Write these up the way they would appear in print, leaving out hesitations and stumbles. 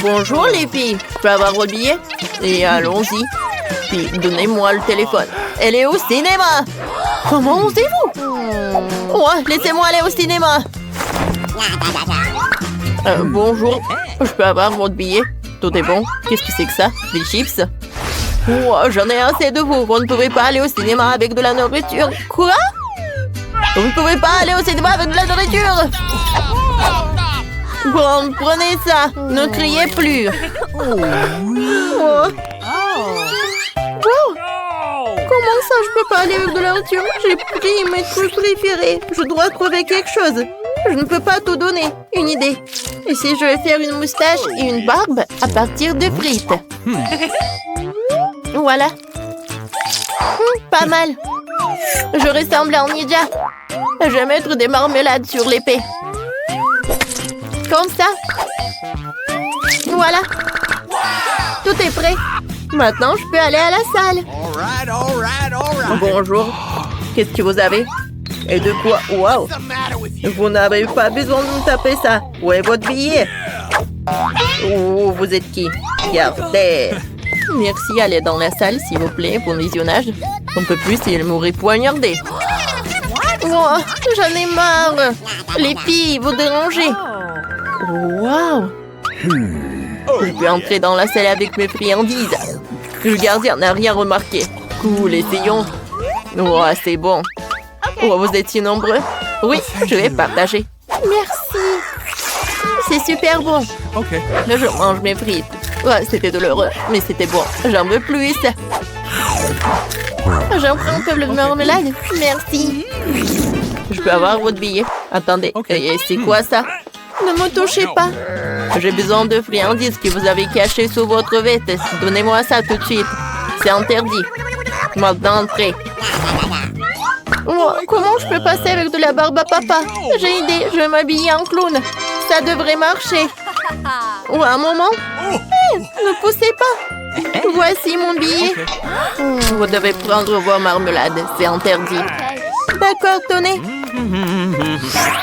Bonjour les filles, je peux avoir votre billet? Et allons-y. Puis donnez-moi le téléphone. Elle est au cinéma. Comment osez-vous? Ouais, laissez-moi aller au cinéma. Bonjour, je peux avoir votre billet? Tout est bon. Qu'est-ce que c'est que ça? Des chips? Oh, j'en ai assez de vous. Vous ne pouvez pas aller au cinéma avec de la nourriture. Quoi? Vous ne pouvez pas aller au cinéma avec de la nourriture. Bon, prenez ça. Ne criez plus. Oh. Wow. Comment ça, je peux pas aller avec de la nourriture? J'ai pris mes trucs préférés. Je dois trouver quelque chose. Je ne peux pas tout donner. Une idée. Et si je vais faire une moustache et une barbe à partir de frites? Voilà. Pas mal. Je ressemble à un ninja. Je vais mettre des marmelades sur l'épée. Comme ça. Voilà. Tout est prêt. Maintenant, je peux aller à la salle. Bonjour. Qu'est-ce que vous avez? Et de quoi? Wow. Vous n'avez pas besoin de me taper ça. Où est votre billet? Oh, vous êtes qui? Regardez. Merci, allez dans la salle, s'il vous plaît, pour le visionnage. On ne peut plus s'il m'aurait poignardé. Oh, j'en ai marre. Les filles, vous dérangez. Wow. Je peux entrer dans la salle avec mes friandises. Le gardien n'a rien remarqué. Cool, essayons. Oh, c'est bon. Oh, vous êtes si nombreux. Oui, je vais partager. Merci. C'est super bon. Okay. Je mange mes frites. Ouais, c'était douloureux, mais c'était bon. J'en veux plus. J'en prends un peu de marmelade. Merci. Je peux avoir votre billet? Attendez, et c'est quoi ça? Ne me touchez pas. J'ai besoin de friandises que vous avez cachées sous votre veste. Donnez-moi ça tout de suite. C'est interdit. Maintenant, entrez. Oh, comment je peux passer avec de la barbe à papa? J'ai une idée, je vais m'habiller en clown. Ça devrait marcher. Oh, un moment. Hey, ne poussez pas. Voici mon billet. Vous devez prendre vos marmelades, c'est interdit. D'accord, tenez.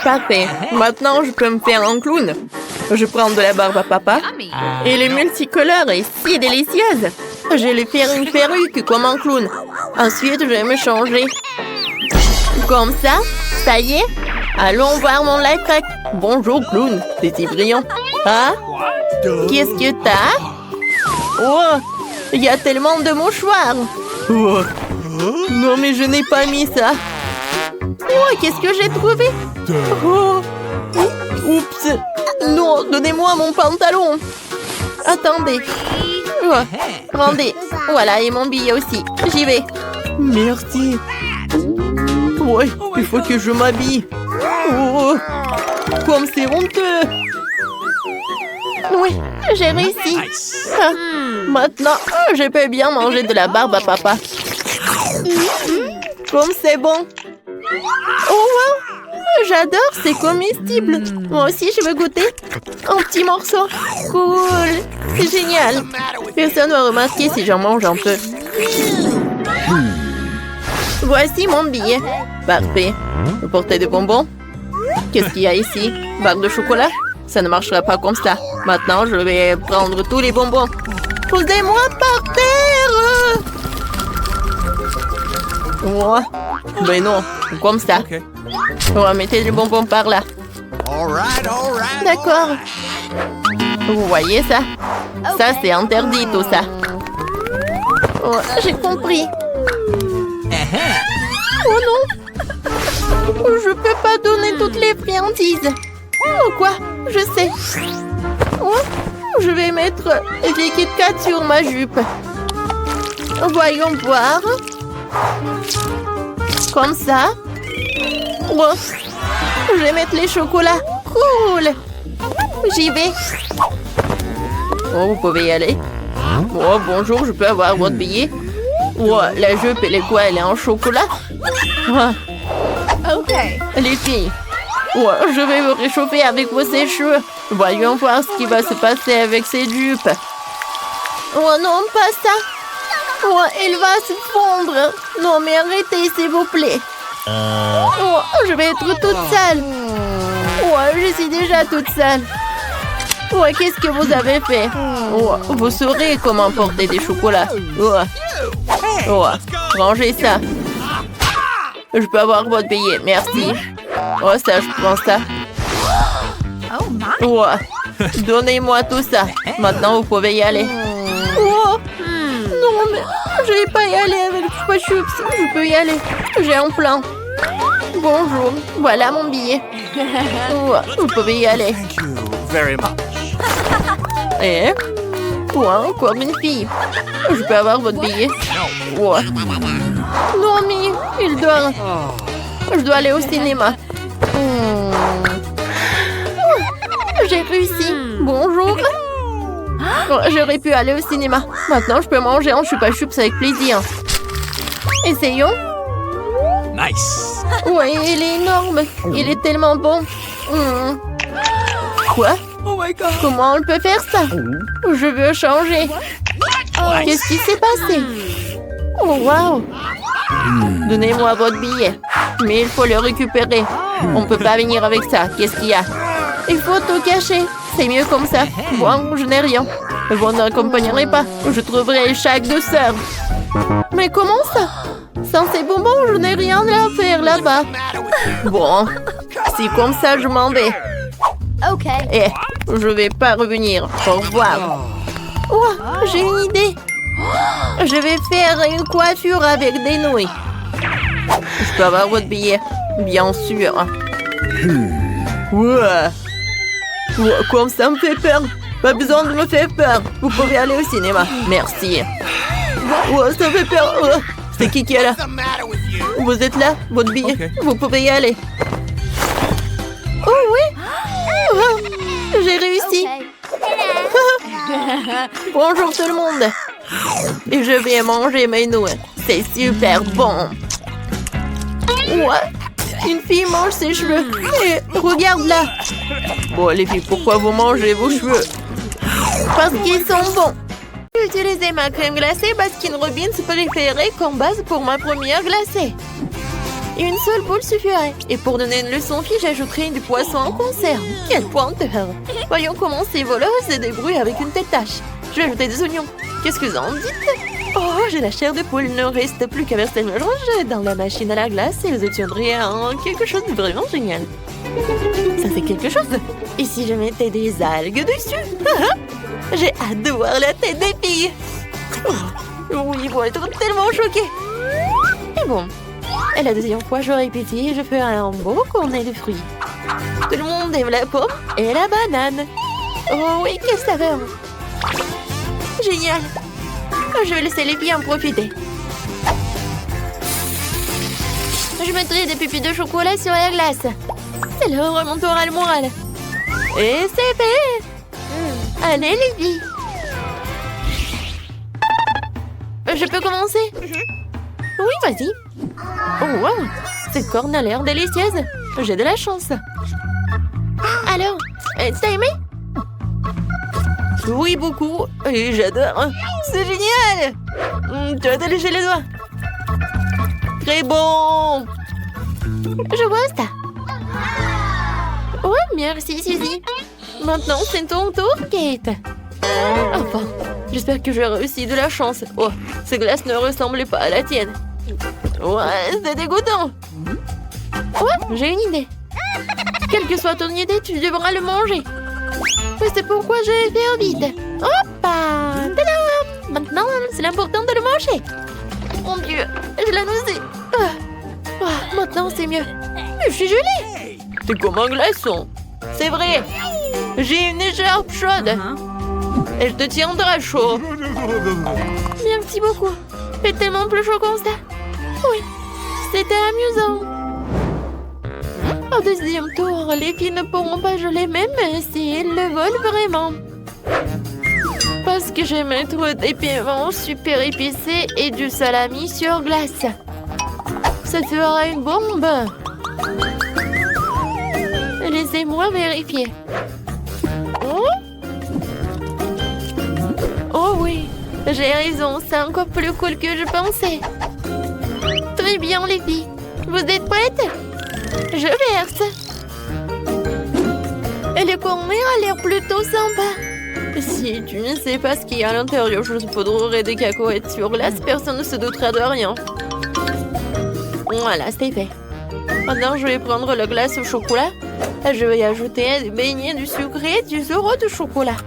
Parfait. Maintenant, je peux me faire un clown. Je prends de la barbe à papa. Et les multicolores est si délicieuse. Je vais faire une perruque comme un clown. Ensuite, je vais me changer. Comme ça, ça y est. Allons voir mon life hack. Bonjour, clown. C'est si brillant. Ah? Qu'est-ce que t'as? Oh, il y a tellement de mouchoirs. Oh. Non, mais je n'ai pas mis ça. Oh, qu'est-ce que j'ai trouvé? Oh. Oups. Non, donnez-moi mon pantalon. Attendez. Oh. Rendez. Voilà, et mon billet aussi. J'y vais. Merci. Ouais, il faut que je m'habille. Oh, comme c'est honteux. Oui, j'ai réussi. Ah, maintenant, je peux bien manger de la barbe à papa. Comme c'est bon. Oh, wow. J'adore, c'est comestible. Moi aussi, je veux goûter. Un petit morceau. Cool. C'est génial. Personne ne va remarquer si j'en mange un peu. Voici mon billet. Parfait. Vous portez des bonbons? Qu'est-ce qu'il y a ici? Barre de chocolat? Ça ne marchera pas comme ça. Maintenant, je vais prendre tous les bonbons. Posez-moi par terre! Oh. Ben non, comme ça. On va mettre les bonbons par là. D'accord. Vous voyez ça? Ça, c'est interdit, tout ça. Oh, j'ai compris. Oh non! Je peux pas donner toutes les friandises. Oh quoi? Je sais. Oh, je vais mettre des Kit Kat sur ma jupe. Voyons voir. Comme ça. Oh, je vais mettre les chocolats. Cool. J'y vais. Oh, vous pouvez y aller. Oh, bonjour, je peux avoir votre billet? Oh, la jupe, elle est quoi? Elle est en chocolat? Oh. Ok. Les filles, oh, je vais me réchauffer avec vos sèche-cheveux. Voyons voir ce qui va se passer avec ces jupes. Oh non, pas ça. Oh, elle va se fondre. Non, mais arrêtez, s'il vous plaît. Oh, je vais être toute sale. Oh, je suis déjà toute sale. Ouais, qu'est-ce que vous avez fait? Oh, vous saurez comment porter des chocolats. Oh. Oh, rangez ça. Je peux avoir votre billet, merci. Oh, ça, je prends ça. Oh, donnez-moi tout ça. Maintenant, vous pouvez y aller. Oh, non, mais je vais pas y aller avec Chupa Chups. Je peux y aller. J'ai un plan. Bonjour, voilà mon billet. Oh, vous pouvez y aller. Et toi, encore une fille. Je peux avoir votre billet? Oh. Non, mais il doit... Je dois aller au cinéma. J'ai réussi. Bonjour. J'aurais pu aller au cinéma. Maintenant, je peux manger un Chupa Chups avec plaisir. Essayons. Nice. Ouais, il est énorme. Il est tellement bon. Quoi? Oh my God. Comment on peut faire ça? Je veux changer. Qu'est-ce qui s'est passé? Oh, wow. Donnez-moi votre billet. Mais il faut le récupérer. On ne peut pas venir avec ça. Qu'est-ce qu'il y a? Il faut tout cacher. C'est mieux comme ça. Bon, je n'ai rien. Vous n'accompagnerez pas. Je trouverai chaque douceur. Mais comment ça? Sans ces bonbons, je n'ai rien à faire là-bas. Bon, si comme ça, je m'en vais. Ok. Eh, je vais pas revenir. Au revoir. Oh, j'ai une idée. Je vais faire une coiffure avec des nouilles. Je peux avoir votre billet? Bien sûr. Ouais. Comme ça me fait peur. Pas besoin de me faire peur. Vous pouvez aller au cinéma. Merci. Ouais, ça fait peur. C'est qui est là? Vous êtes là? Votre billet? Okay. Vous pouvez y aller. Oh oui. J'ai réussi. Bonjour tout le monde. Et je vais manger mes nouilles. C'est super bon. Ouais. Une fille mange ses cheveux. Et regarde là. Bon les filles, pourquoi vous mangez vos cheveux? Parce qu'ils sont bons. J'ai utilisé ma crème glacée Baskin Robbins préférée comme base pour ma première glacée. Une seule boule suffirait. Et pour donner une leçon fille, j'ajouterai du poisson en conserve. Quelle pointeur! Voyons comment ces voleurs se débrouillent avec une telle tâche. Je vais ajouter des oignons. Qu'est-ce que vous en dites? Oh, j'ai la chair de poule. Il ne reste plus qu'à verser le mélange dans la machine à la glace et vous obtiendrez quelque chose de vraiment génial. Ça c'est quelque chose. Et si je mettais des algues dessus? J'ai hâte de voir la tête des filles. Oui, ils vont être tellement choqués. Et bon. Et la deuxième fois, j'aurai pitié et je ferai un beau cornet de fruits. Tout le monde aime la pomme et la banane. Oh oui, quelle saveur! Génial! Je vais laisser les filles en profiter. Je mettrai des pupilles de chocolat sur la glace. C'est le remontoir le moral. Et c'est fait! Allez les filles! Je peux commencer? Oui, vas-y. Oh, wow! Cette corne a l'air délicieuse. J'ai de la chance. Alors, t'as aimé? Oui, beaucoup. Et j'adore. C'est génial! Tu as lécher les doigts. Très bon! Je vois ça. Ouais, merci, Suzy. Maintenant, c'est ton tour, Kate. Enfin, j'espère que j'ai réussi de la chance. Oh, ces glaces ne ressemblaient pas à la tienne. Ouais, c'est dégoûtant. Ouais, j'ai une idée. Quelle que soit ton idée, tu devras le manger. C'est pourquoi je vais faire vite. Hoppa! Tadam! Maintenant, c'est l'important de le manger. Mon Dieu, je l'ai nausée. Maintenant, c'est mieux. Je suis gelée. T'es comme un glaçon. C'est vrai. J'ai une écharpe chaude. Et je te tiendrai chaud. Merci beaucoup. C'est tellement plus chaud comme ça. Oui, c'était amusant. Au deuxième tour, les filles ne pourront pas geler même si elles le veulent vraiment. Parce que je vais mettre des piments super épicés et du salami sur glace. Ça fera une bombe. Laissez-moi vérifier. Oh oui, j'ai raison, c'est encore plus cool que je pensais. Très bien les filles, vous êtes prêtes? Je verse. Et le cornet a l'air plutôt sympa. Si tu ne sais pas ce qu'il y a à l'intérieur, je poudrerai des cacahuètes sur glace, personne ne se doutera de rien. Voilà, c'est fait. Maintenant, je vais prendre la glace au chocolat. Je vais ajouter des beignets, du sucré, du zéro de chocolat.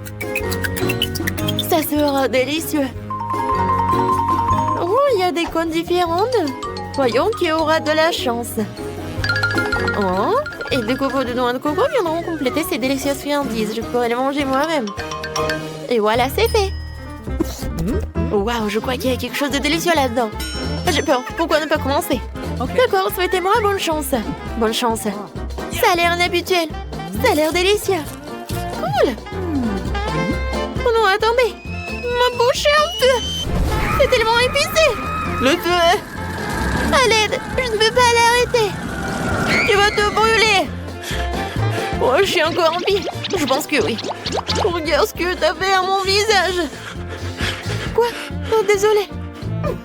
Ça sera délicieux. Oh, il y a des cônes différentes. Voyons qui aura de la chance. Oh, et des copeaux de noix de coco viendront compléter ces délicieuses friandises. Je pourrai les manger moi-même. Et voilà, c'est fait. Waouh, je crois qu'il y a quelque chose de délicieux là-dedans. J'ai peur. Pourquoi ne pas commencer? D'accord, souhaitez-moi bonne chance. Bonne chance. Ça a l'air inhabituel. Ça a l'air délicieux. Cool. Oh non, attendez. Ma bouche est en feu. C'est tellement épicé. Le feu. À l'aide, je ne peux pas l'arrêter. Tu vas te brûler. Oh, je suis encore en vie. Je pense que oui. Regarde ce que t'as fait à mon visage. Quoi? Oh, désolé.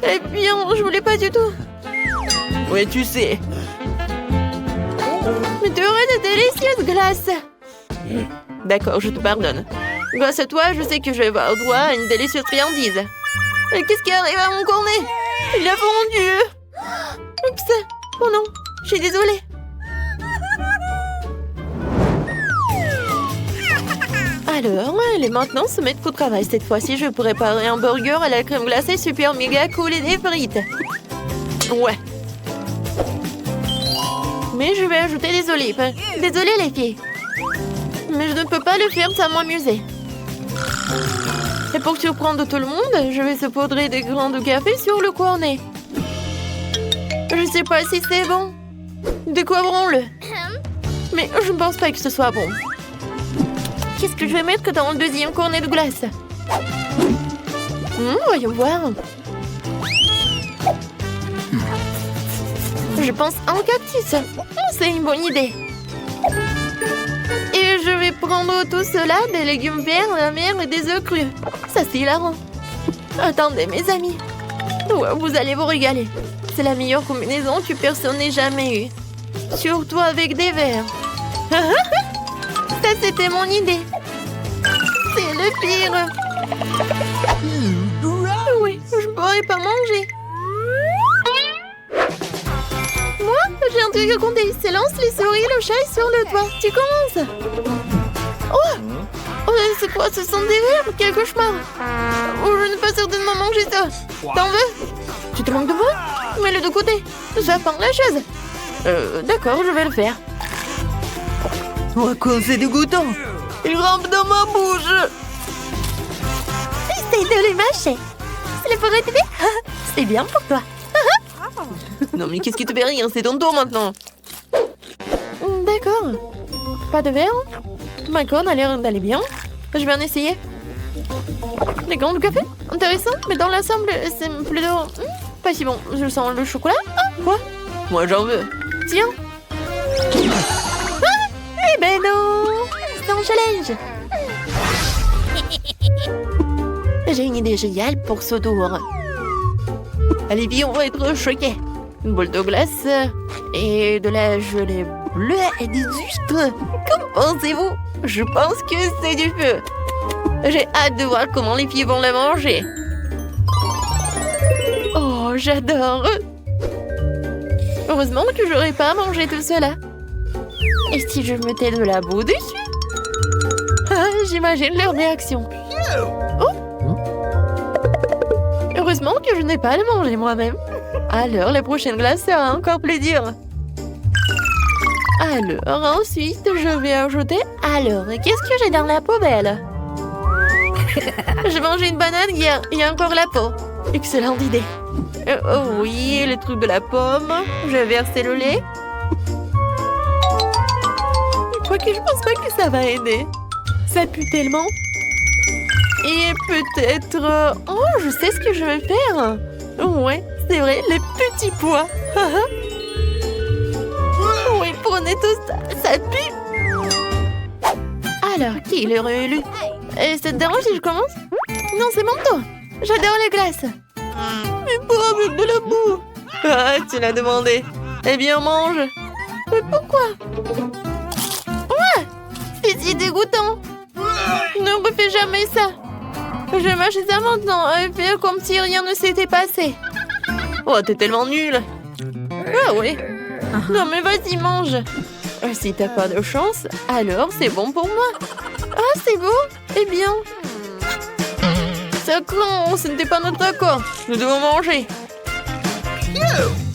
Eh bien, je voulais pas du tout. Oui, tu sais. Mais tu aurais de délicieuses glaces. D'accord, je te pardonne. Grâce à toi, je sais que je vais avoir droit à une délicieuse friandise. Mais qu'est-ce qui arrive à mon cornet? Il a fondu. Oups. Oh non, je suis désolée. Alors, elle est maintenant se mettre au travail. Cette fois-ci, je vais préparer un burger à la crème glacée super méga cool et des frites. Ouais. Mais je vais ajouter des olives. Désolée les filles. Mais je ne peux pas le faire sans m'amuser. Et pour surprendre tout le monde, je vais saupoudrer des grains de café sur le cornet. Je sais pas si c'est bon. Découvrons-le. Mais je ne pense pas que ce soit bon. Qu'est-ce que je vais mettre dans le deuxième cornet de glace? Voyons voir. Je pense à un cactus. C'est une bonne idée. Et je vais prendre tout cela, des légumes verts, la mer et des œufs crus. Ça, c'est hilarant. Attendez, mes amis. Ouais, vous allez vous régaler. C'est la meilleure combinaison que personne n'ait jamais eue. Surtout avec des verres. Ça, c'était mon idée. C'est le pire. Oui, je ne pourrais pas manger. Moi, j'ai un truc à compter. C'est lance les souris, le chat est sur le toit. Tu commences. Oh, c'est quoi? Ce sont des verres? Quel cauchemar. Oh, je ne peux pas certainement manger ça. T'en veux? Tu te manques de moi? Mets-le de côté. Ça fend la chaise. D'accord, je vais le faire. Oh, quoi, c'est dégoûtant. Il rampe dans ma bouche. Essaye de les mâcher. C'est le forêt bébé. C'est bien pour toi. Non, mais qu'est-ce qui te fait rire? C'est ton tour maintenant. D'accord. Pas de verre? Ma corne a l'air d'aller bien. Je vais en essayer. Des grains de café? Intéressant, mais dans l'ensemble, c'est plutôt... pas si bon. Je sens le chocolat. Ah, quoi? Moi, j'en veux. Tiens. Eh ben non! C'est un challenge! J'ai une idée géniale pour ce tour. Allez, viens, on va être choqués. Une boule de glace et de la gelée bleue et des huîtres. Qu'en pensez-vous? Je pense que c'est du feu. J'ai hâte de voir comment les filles vont la manger. Oh, j'adore! Heureusement que j'aurais pas mangé tout cela. Et si je mettais de la boue dessus? Ah, j'imagine leur réaction. Oh! Heureusement que je n'ai pas à le manger moi-même. Alors, la prochaine glace sera encore plus dure. Alors, ensuite, je vais ajouter... Alors, qu'est-ce que j'ai dans la poubelle? J'ai mangé une banane hier. Il y a encore la peau. Excellente idée. Oh oui, le truc de la pomme. Je vais verser le lait. Quoique je pense pas que ça va aider. Ça pue tellement. Et peut-être... Oh, je sais ce que je vais faire. Ouais, c'est vrai, les petits pois. Oui, prenez tout ça. Ça pue. Alors, qui l'aurait élu? Et ça te dérange si je commence? Non, c'est mon tour. J'adore les glaces. Mais pas avec de la boue. Ah, tu l'as demandé. Eh bien, mange. Mais pourquoi? Ouais, c'est si dégoûtant. Ne refais jamais ça. Je mâche ça maintenant et fais comme si rien ne s'était passé. Oh, t'es tellement nulle. Ah oui. Non mais vas-y, mange. Si t'as pas de chance, alors c'est bon pour moi. Ah, c'est beau. Eh bien... Ça craint, ce n'était pas notre accord. Nous devons manger.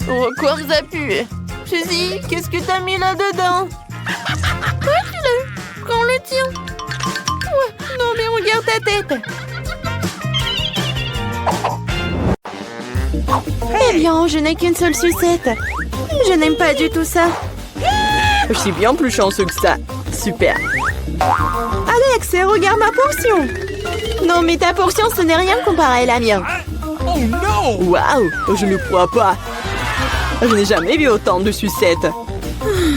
Oh, comme ça pue. Suzy, qu'est-ce que t'as mis là-dedans? Prends-le. Prends le tien. Ouais, non mais regarde ta tête. Eh bien, je n'ai qu'une seule sucette. Je n'aime pas du tout ça. Je suis bien plus chanceux que ça. Super. Alex, regarde ma portion. Non, mais ta portion, ce n'est rien comparé à la mienne. Oh non! Waouh, je ne crois pas. Je n'ai jamais vu autant de sucettes.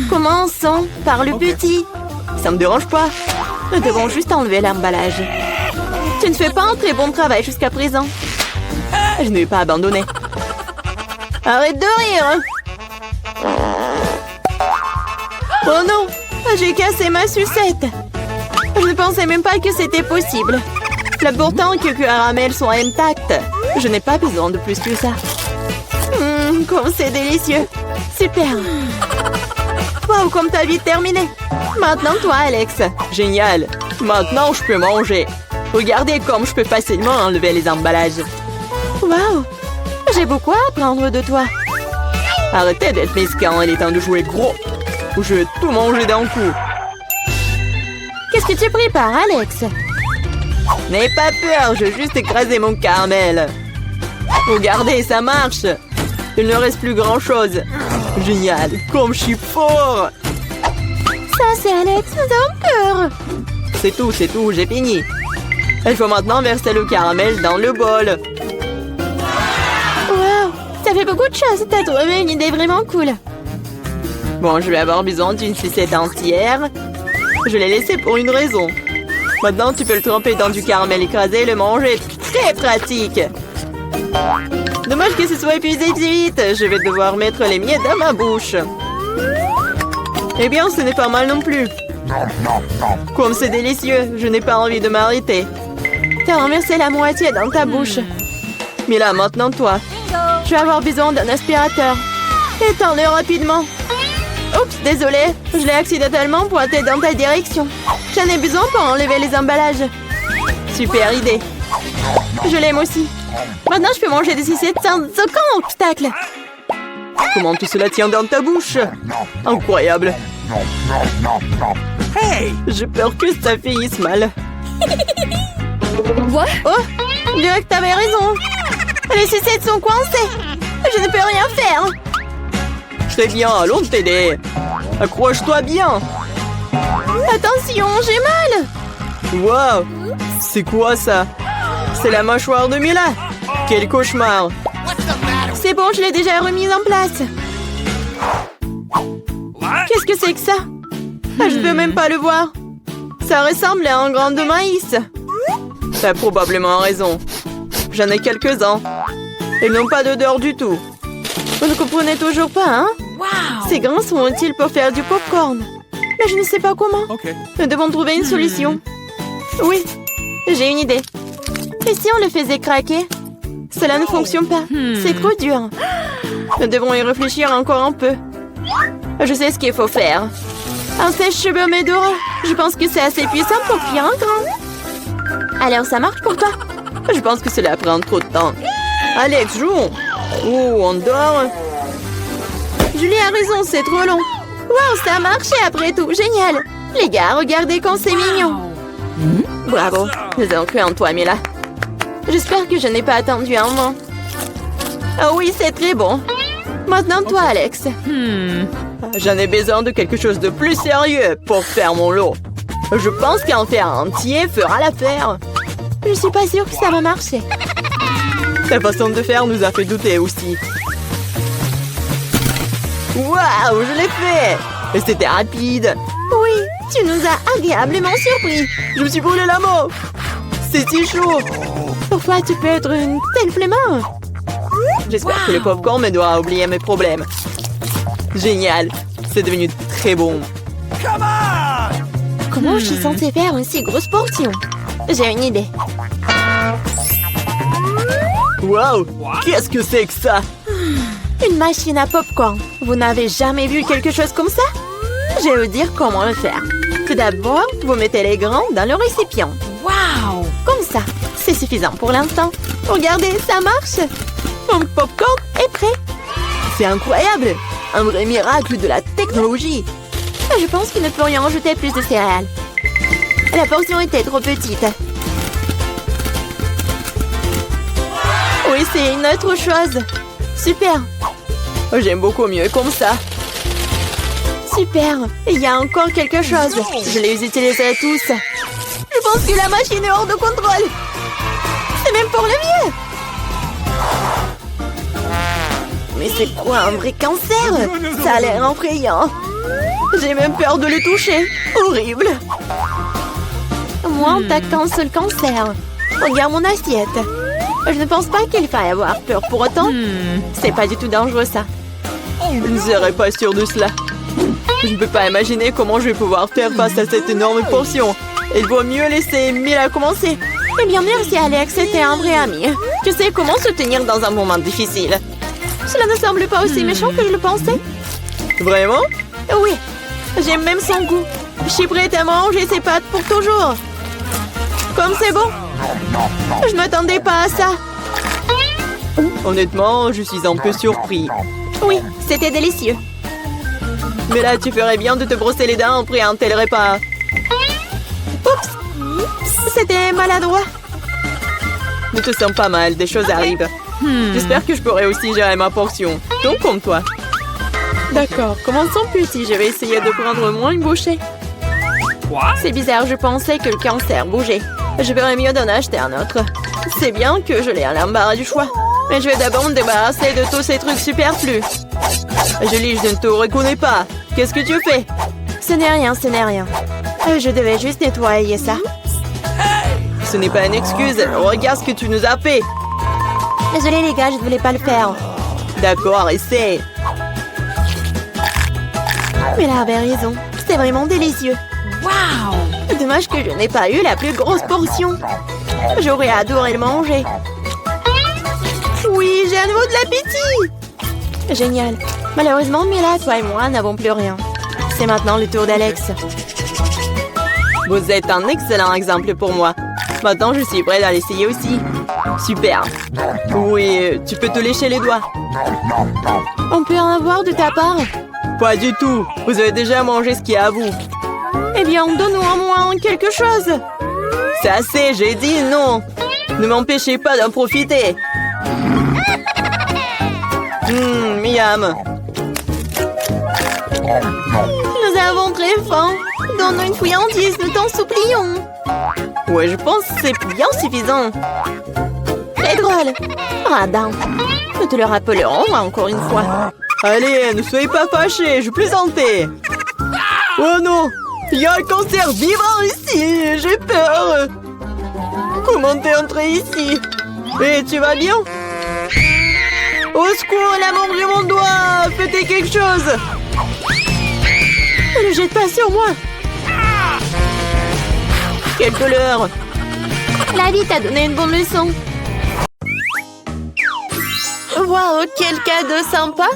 Commençons par le petit. Ça me dérange pas. Nous devons juste enlever l'emballage. Tu ne fais pas un très bon travail jusqu'à présent. Je ne vais pas abandonner. Arrête de rire. Oh non, j'ai cassé ma sucette. Je ne pensais même pas que c'était possible. Pourtant que caramels sont intacts. Je n'ai pas besoin de plus que ça. Comme c'est délicieux. Super. Wow, comme t'as vite terminé. Maintenant toi, Alex. Génial. Maintenant, je peux manger. Regardez comme je peux facilement enlever les emballages. Wow. J'ai beaucoup à apprendre de toi. Arrêtez d'être mesquin, il est temps de jouer gros. Ou je vais tout manger d'un coup. Qu'est-ce que tu prépares, Alex? N'aie pas peur, je vais juste écraser mon caramel. Regardez, ça marche. Il ne reste plus grand-chose. Génial, comme je suis fort. Ça, c'est Alex, nous avons peur. C'est tout, j'ai fini. Il faut maintenant verser le caramel dans le bol. Wow, ça fait beaucoup de choses. T'as trouvé une idée vraiment cool. Bon, je vais avoir besoin d'une sucette entière. Je l'ai laissée pour une raison. Maintenant, tu peux le tremper dans du caramel écrasé et le manger. Très pratique. Dommage que ce soit épuisé si vite. Je vais devoir mettre les miettes dans ma bouche. Eh bien, ce n'est pas mal non plus. Comme c'est délicieux, je n'ai pas envie de m'arrêter. T'as renversé la moitié dans ta bouche. Mais là, maintenant, toi. Je vais avoir besoin d'un aspirateur. Étends-le rapidement. Oups, désolé. Je l'ai accidentellement pointé dans ta direction. J'en ai besoin pour enlever les emballages. Super idée. Je l'aime aussi. Maintenant, je peux manger des sucettes sans aucun obstacle. Comment tout cela tient dans ta bouche? Incroyable. Hey! J'ai peur que ça finisse mal. What? Oh, je dirais que t'avais raison. Les sucettes sont coincées. Je ne peux rien faire. Très bien, allons t'aider. Accroche-toi bien. Attention, j'ai mal. Wow, c'est quoi ça? C'est la mâchoire de Mila. Quel cauchemar. C'est bon, je l'ai déjà remise en place. Qu'est-ce que c'est que ça? Je ne peux même pas le voir. Ça ressemble à un grain de maïs. T'as probablement raison. J'en ai quelques-uns. Ils n'ont pas d'odeur du tout. Vous ne comprenez toujours pas, hein? Wow! Ces grains sont utiles pour faire du popcorn. Mais je ne sais pas comment. Okay. Nous devons trouver une solution. Oui, j'ai une idée. Et si on le faisait craquer? Cela ne fonctionne pas. C'est trop dur. Nous devons y réfléchir encore un peu. Je sais ce qu'il faut faire. Un sèche-cheveux Medora. Je pense que c'est assez puissant pour cuire un grain. Alors ça marche pour toi? Je pense que cela prend trop de temps. Alex, jouons. Oh, on dort. Julie a raison, c'est trop long. Wow, ça a marché après tout. Génial. Les gars, regardez comme c'est mignon. Bravo. Nous avons cru en toi, Mila. J'espère que je n'ai pas attendu un moment. Ah oui, c'est très bon. Maintenant, toi, Alex. J'en ai besoin de quelque chose de plus sérieux pour faire mon lot. Je pense qu'un fer entier fera l'affaire. Je suis pas sûre que ça va marcher. Ta façon de faire nous a fait douter aussi. Waouh, je l'ai fait! Et c'était rapide. Oui, tu nous as agréablement surpris. Je me suis brûlé la main. C'est si chaud. Pourquoi tu peux être une telle flemmard? J'espère que le popcorn me doit oublier mes problèmes. Génial. C'est devenu très bon. Come on! Comment je suis censée faire une si grosse portion? J'ai une idée. Wow! Qu'est-ce que c'est que ça? Une machine à popcorn. Vous n'avez jamais vu quelque chose comme ça? Je vais vous dire comment le faire. Tout d'abord, vous mettez les grains dans le récipient. Wow! Comme ça. C'est suffisant pour l'instant. Regardez, ça marche. Mon popcorn est prêt. C'est incroyable! Un vrai miracle de la technologie! Je pense qu'il ne peut rien ajouter plus de céréales. La portion était trop petite. Oui, c'est une autre chose. Super. J'aime beaucoup mieux comme ça. Super. Il y a encore quelque chose. Je les utiliserai tous. Je pense que la machine est hors de contrôle. C'est même pour le mieux. Mais c'est quoi un vrai cancer? Ça a l'air effrayant. J'ai même peur de le toucher. Horrible. Moi, t'as qu'un seul cancer. Regarde mon assiette. Je ne pense pas qu'il faille avoir peur pour autant. C'est pas du tout dangereux, ça. Je ne serais pas sûre de cela. Je ne peux pas imaginer comment je vais pouvoir faire face à cette énorme portion. Il vaut mieux laisser Mila commencer. Eh bien, merci, Alex. C'était un vrai ami. Tu sais comment se tenir dans un moment difficile. Cela ne semble pas aussi méchant que je le pensais. Vraiment? Oui. J'aime même son goût. Je suis prête à manger ses pâtes pour toujours. Comme c'est bon. Je ne m'attendais pas à ça. Honnêtement, je suis un peu surpris. Oui, c'était délicieux. Mais là, tu ferais bien de te brosser les dents après un tel repas. Oups. C'était maladroit. Ne te sens pas mal, des choses arrivent. J'espère que je pourrai aussi gérer ma portion. Donc comme toi. D'accord, commençons petit. Je vais essayer de prendre moins une bouchée. C'est bizarre, je pensais que le cancer bougeait. Je verrais mieux d'en acheter un autre. C'est bien que je l'ai à l'embarras du choix. Mais je vais d'abord me débarrasser de tous ces trucs superflus. Julie, je ne te reconnais pas. Qu'est-ce que tu fais? Ce n'est rien, ce n'est rien. Je devais juste nettoyer ça. Ce n'est pas une excuse. Regarde ce que tu nous as fait. Désolée les gars, je ne voulais pas le faire. D'accord, essaie. Mais là avait raison. C'était vraiment délicieux. Wow! Dommage que je n'ai pas eu la plus grosse portion. J'aurais adoré le manger. Oui, j'ai à nouveau de l'appétit. Génial. Malheureusement, Mila, toi et moi n'avons plus rien. C'est maintenant le tour d'Alex. Vous êtes un excellent exemple pour moi. Maintenant, je suis prête à l'essayer aussi. Super. Oui, tu peux te lécher les doigts. On peut en avoir de ta part? Pas du tout. Vous avez déjà mangé ce qui est à vous. Eh bien, donne-nous au moins quelque chose. C'est assez, j'ai dit non. Ne m'empêchez pas d'en profiter. Miam. Nous avons très faim. Donne-nous une friandise, nous t'en supplions. Ouais, je pense que c'est bien suffisant. Très drôle. Radin. Nous te le rappellerons encore une fois. Allez, ne soyez pas fâchés, je plaisantais. Oh non, il y a un cancer vivant ici, j'ai peur. Comment t'es entré ici? Et tu vas bien? Au secours, elle a mangé mon doigt. Faites quelque chose. Ne le jette pas sur moi. Quelle couleur? La vie t'a donné une bonne leçon. Waouh, quel cadeau sympa.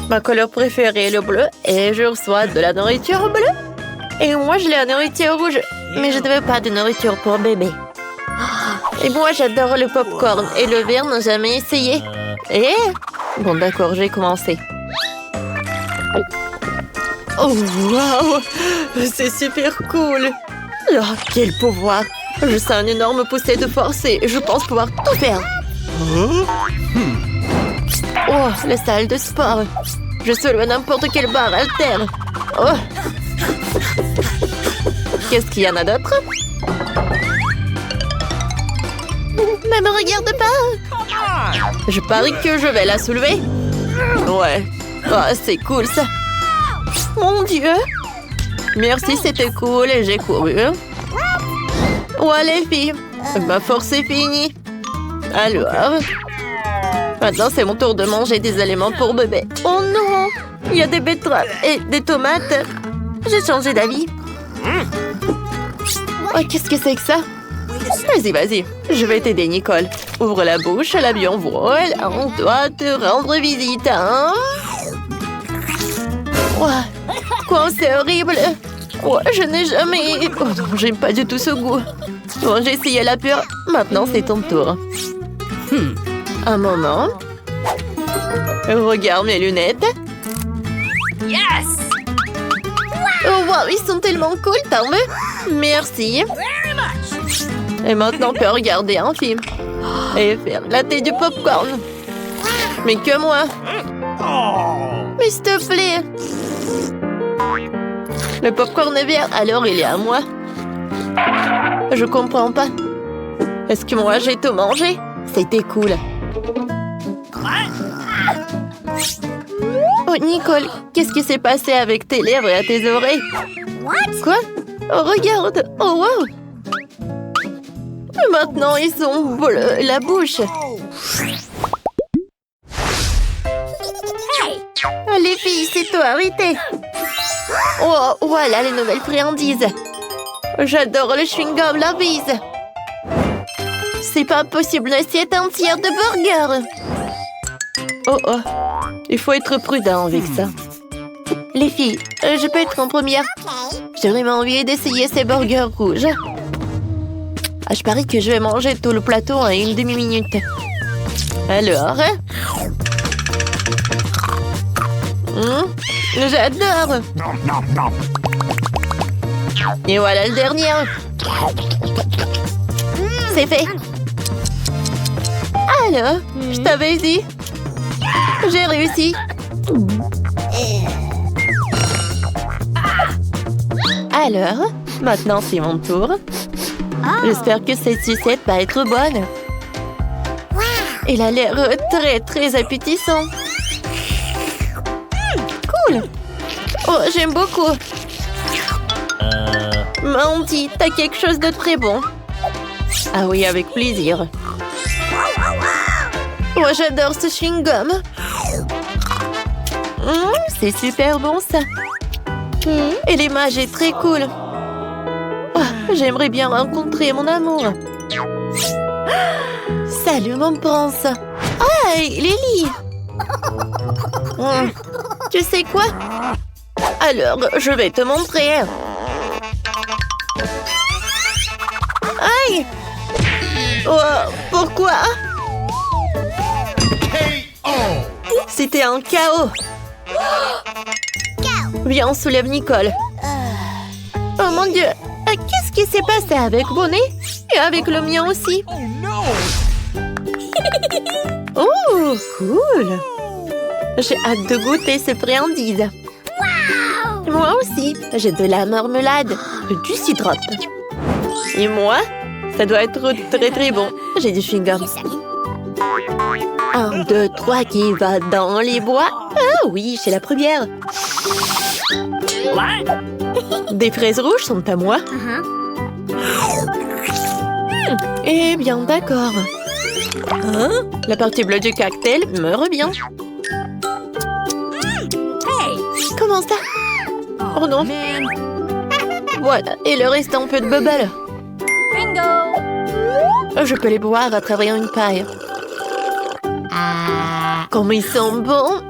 Ma couleur préférée est le bleu et je reçois de la nourriture bleue. Et moi, je l'ai la nourriture rouge. Mais je ne veux pas de nourriture pour bébé. Et moi, j'adore le popcorn et le verre n'a jamais essayé. Et... Bon, d'accord, j'ai commencé. Oh, waouh! C'est super cool! Oh, quel pouvoir! Je sens une énorme poussée de force et je pense pouvoir tout faire. Oh, la salle de sport. Je soulève n'importe quelle barre alterne. Oh. Qu'est-ce qu'il y en a d'autre? Ne me regarde pas. Je parie que je vais la soulever. Ouais. Oh, c'est cool ça. Mon Dieu. Merci, c'était cool et j'ai couru. Ouais, les filles. Ma force est finie. Alors... Maintenant, c'est mon tour de manger des aliments pour bébé. Oh non! Il y a des betteraves et des tomates. J'ai changé d'avis. Oh, qu'est-ce que c'est que ça? Vas-y, vas-y. Je vais t'aider, Nicole. Ouvre la bouche, l'avion vole. On doit te rendre visite, hein? Ouah, quoi, c'est horrible. Oh, je n'ai jamais... Oh non, j'aime pas du tout ce goût. Bon, j'ai essayé la pure. Maintenant, c'est ton tour. Un moment. Regarde mes lunettes. Yes! Oh, wow, ils sont tellement cool, t'en veux? Merci. Et maintenant, on peut regarder un film. Et faire glater du popcorn. Mais que moi. Mais s'il te plaît. Le popcorn est vert, alors il est à moi. Je comprends pas. Est-ce que moi j'ai tout mangé? C'était cool. Oh, Nicole, qu'est-ce qui s'est passé avec tes lèvres et à tes oreilles? Quoi? Oh, regarde! Oh, wow! Maintenant, ils sont bleus, la bouche. Les filles, c'est toi, arrêtez! Oh, voilà les nouvelles friandises. J'adore le chewing-gum, la bise. C'est pas possible, une assiette entière de burgers. Oh, oh. Il faut être prudent avec ça. Les filles, je peux être en première. J'ai vraiment envie d'essayer ces burgers rouges. Ah, je parie que je vais manger tout le plateau en une demi-minute. Alors? J'adore! Et voilà le dernier. C'est fait. Alors, je t'avais dit. J'ai réussi. Alors, maintenant c'est mon tour. J'espère que cette sucette va être bonne. Il a l'air très très appétissant. Cool. Oh, j'aime beaucoup. Mandy, t'as quelque chose de très bon. Ah oui, avec plaisir. Oh, j'adore ce chewing-gum. C'est super bon, ça. Et l'image est très cool. Oh, j'aimerais bien rencontrer mon amour. Salut, mon prince. Hey, Lily. Tu sais quoi? Alors, je vais te montrer. Aïe! Oh, pourquoi? C'était un chaos. Viens, on soulève Nicole. Oh mon Dieu! Qu'est-ce qui s'est passé avec Bonnet? Et avec le mien aussi? Oh, cool! J'ai hâte de goûter ces friandises. Moi aussi, j'ai de la marmelade, du syrup. Et moi, ça doit être très très bon. J'ai du chewing-gum. 1, 2, 3, qui va dans les bois? Ah oui, c'est la première. Des fraises rouges sont à moi. Eh bien, d'accord. La partie bleue du cocktail me revient. Comment ça? Oh non. Voilà, et le reste un peu de bubble. Bingo! Je peux les boire à travers une paille. Comme ils sont bons.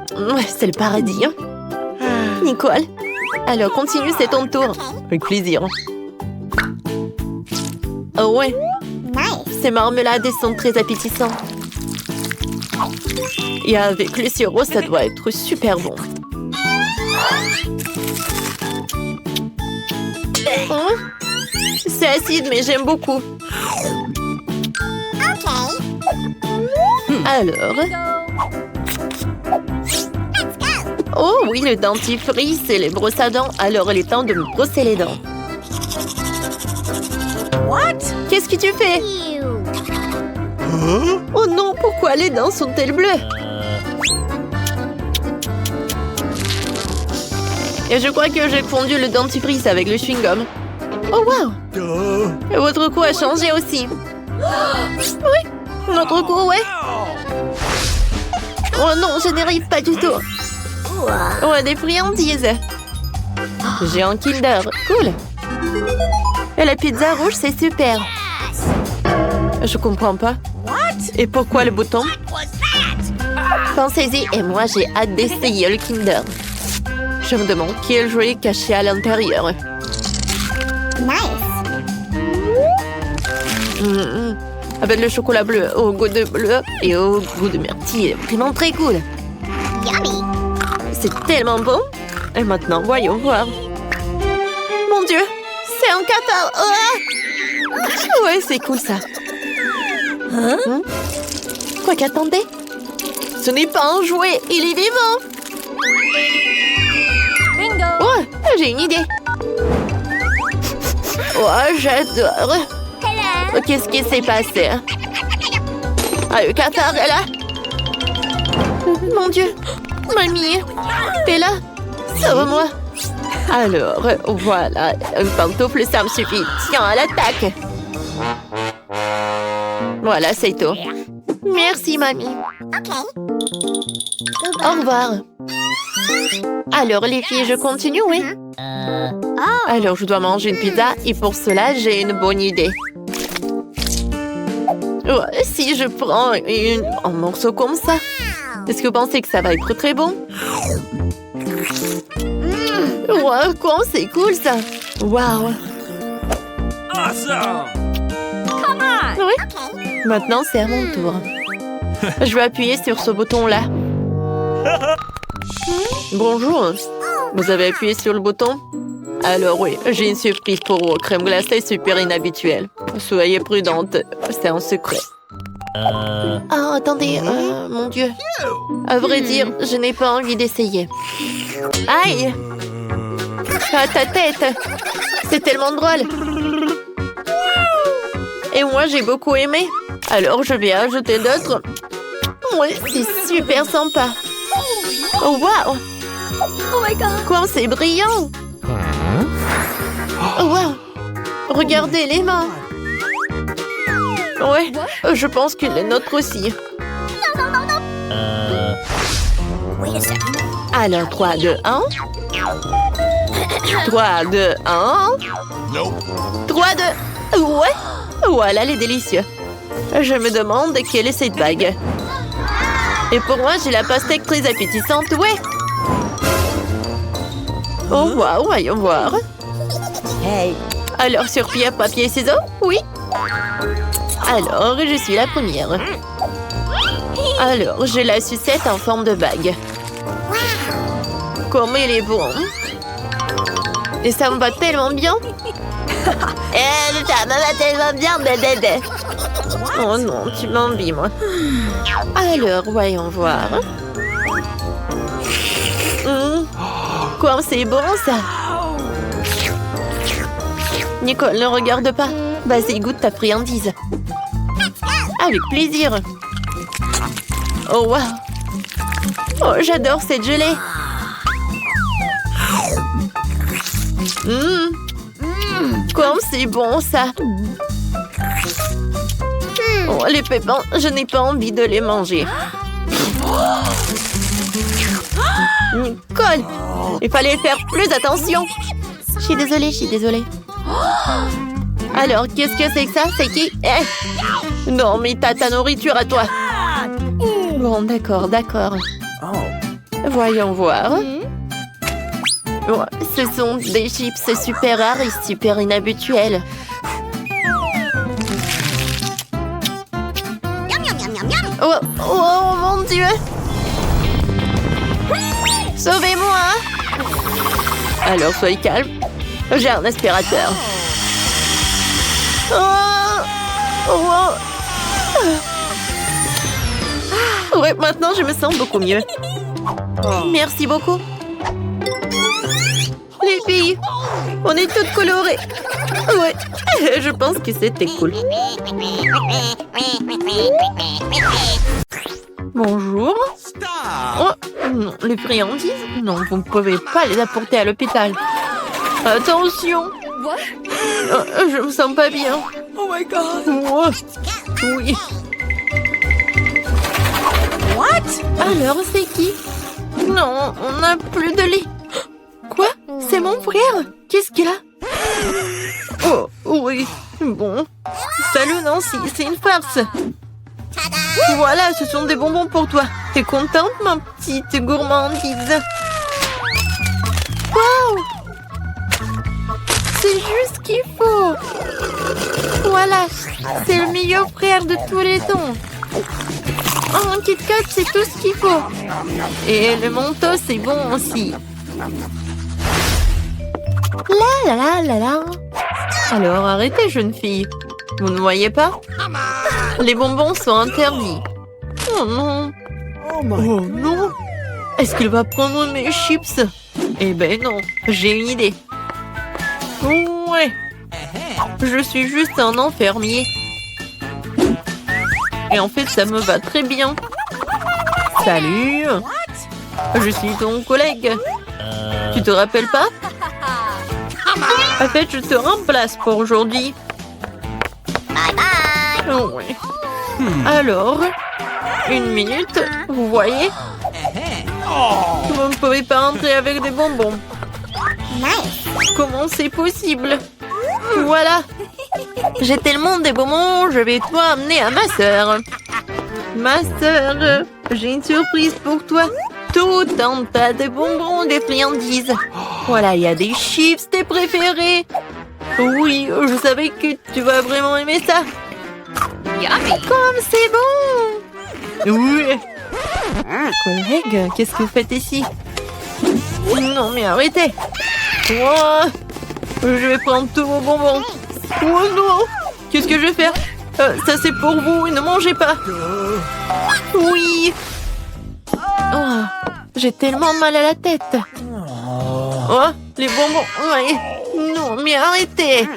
C'est le paradis. Hein? Nicole, alors continue, c'est ton tour. Avec plaisir. Oh ouais. Ces marmelades sont très appétissantes. Et avec le sirop, ça doit être super bon. C'est acide, mais j'aime beaucoup. Alors... Oh oui, le dentifrice et les brosses à dents. Alors, il est temps de me brosser les dents. Qu'est-ce que tu fais? Oh non, pourquoi les dents sont-elles bleues? Et je crois que j'ai fondu le dentifrice avec le chewing-gum. Oh wow! Et votre cou a changé aussi. Oui, notre cou, ouais. Oh non, je n'arrive pas du tout. Oh, des friandises. J'ai un Kinder, cool. Et la pizza rouge, c'est super. Je comprends pas. Et pourquoi le bouton? Pensez-y, et moi j'ai hâte d'essayer le Kinder. Je me demande quel jouet est caché à l'intérieur. Avec le chocolat bleu au goût de bleu et au goût de myrtille. Vraiment très cool. C'est tellement bon. Et maintenant, voyons voir. Mon Dieu, c'est un cafard. Oh! Ouais, c'est cool ça. Hein? Quoi qu'attendez? Ce n'est pas un jouet, il est vivant. Bingo! Oh, j'ai une idée. Oh, j'adore. Hello! Qu'est-ce qui s'est passé? Ah, le cafard est là. Mon Dieu. Mamie, t'es là? Sauve-moi. Alors, voilà. Une pantoufle, ça me suffit. Tiens, à l'attaque. Voilà, c'est tout. Merci, mamie. Au revoir. Alors, les filles, je continue, oui? Alors, je dois manger une pizza et pour cela, j'ai une bonne idée. Oh, si je prends un morceau comme ça, est-ce que vous pensez que ça va être très bon? Wow, quoi, c'est cool ça! Wow! Awesome! Come on! Oui? Maintenant, c'est à mon tour. Je vais appuyer sur ce bouton-là. Bonjour! Vous avez appuyé sur le bouton? Alors oui, j'ai une surprise pour vous. Crème glacée super inhabituelle. Soyez prudente, c'est un secret. Ah, attendez, mon Dieu. À vrai dire, je n'ai pas envie d'essayer. Aïe! Ah, ta tête! C'est tellement drôle! Et moi, j'ai beaucoup aimé. Alors, je vais ajouter d'autres. Oui, c'est super sympa. Oh, wow! Oh my god! Quoi, c'est brillant! Oh, wow! Regardez les mains! Ouais, je pense que les nôtres aussi. Alors, 3, 2, 1. 3, 2, 1. 3, 2... Ouais! Voilà les délicieux. Je me demande quelle est cette bague. Et pour moi, j'ai la pastèque très appétissante, ouais! Oh, waouh, voyons voir. Hey. Alors, sur pierre, papier, ciseaux? Oui. Alors, je suis la première. Alors, j'ai la sucette en forme de bague. Comme il est bon. Et ça me va tellement bien. Ça me va tellement bien, bébé. Oh non, tu m'envies, moi. Alors, voyons voir. Quoi, c'est bon, ça? Nicole, ne regarde pas. Vas-y, goûte ta friandise. Avec plaisir. Oh, wow. Oh, j'adore cette gelée. Comme c'est bon, ça. Oh, les pépins, je n'ai pas envie de les manger. Nicole, il fallait faire plus attention. Je suis désolée. Alors, qu'est-ce que c'est que ça? C'est qui? Non, mais t'as ta nourriture à toi. Bon, d'accord. Voyons voir. Oh, ce sont des chips super rares et super inhabituels. Oh mon Dieu! Sauvez-moi! Alors, soyez calme. J'ai un aspirateur. Ouais, maintenant, je me sens beaucoup mieux. Merci beaucoup. Les filles, on est toutes colorées. Ouais, je pense que c'était cool. Bonjour. Oh, non, les friandises? Non, vous ne pouvez pas les apporter à l'hôpital. Attention. Je me sens pas bien. Oh my god. Oui. What? Alors, c'est qui? Non, on n'a plus de lit. Quoi? C'est mon frère? Qu'est-ce qu'il a? Oui, bon. Salut Nancy, c'est une farce. Voilà, ce sont des bonbons pour toi. T'es contente, ma petite gourmandise? Waouh! C'est juste ce qu'il faut. Voilà, c'est le meilleur frère de tous les temps. Oh, un Kit Kat, c'est tout ce qu'il faut. Et le Mentos, c'est bon aussi. La la la la la. Alors arrêtez, jeune fille. Vous ne voyez pas? Les bonbons sont interdits. Oh non. Oh non. Est-ce qu'il va prendre mes chips? Eh ben non, j'ai une idée. Ouais. Je suis juste un enfermier. Et en fait, ça me va très bien. Salut. Je suis ton collègue. Tu te rappelles pas? En fait, je te remplace pour aujourd'hui. Oh, ouais. Alors, une minute, vous voyez? Vous ne pouvez pas entrer avec des bonbons. Comment c'est possible? Voilà. J'ai tellement de bonbons, je vais tout amener à ma sœur. Ma sœur, j'ai une surprise pour toi. Tout un tas de bonbons, des friandises. Voilà, il y a des chips, tes préférés. Oui, je savais que tu vas vraiment aimer ça. Comme c'est bon. Oui. Collègue, qu'est-ce que vous faites ici? Non, mais arrêtez. Oh, je vais prendre tous vos bonbons. Oh non. Qu'est-ce que je vais faire? Ça, c'est pour vous. Ne mangez pas. Oui. Oh, j'ai tellement mal à la tête. Oh, les bonbons. Ouais. Non, mais arrêtez.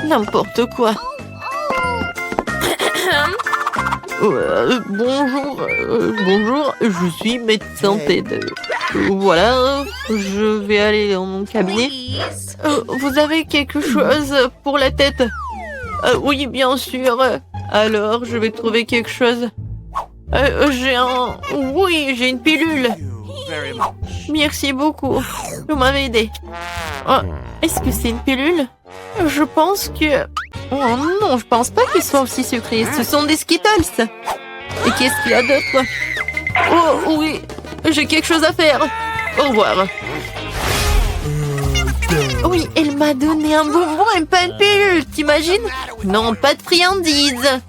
N'importe quoi. Bonjour, bonjour, je suis médecin TED. Voilà, je vais aller dans mon cabinet. Vous avez quelque chose pour la tête? Oui, bien sûr. Alors, je vais trouver quelque chose. Oui, j'ai une pilule. Merci beaucoup. Vous m'avez aidé. Oh, est-ce que c'est une pilule? Je pense que... Oh non, je pense pas qu'ils soient aussi secrets. Ce sont des Skittles. Et qu'est-ce qu'il y a d'autre? Oh oui, j'ai quelque chose à faire. Au revoir. Oui, elle m'a donné un bonbon et pas une pilule, t'imagines? Non, pas de friandises.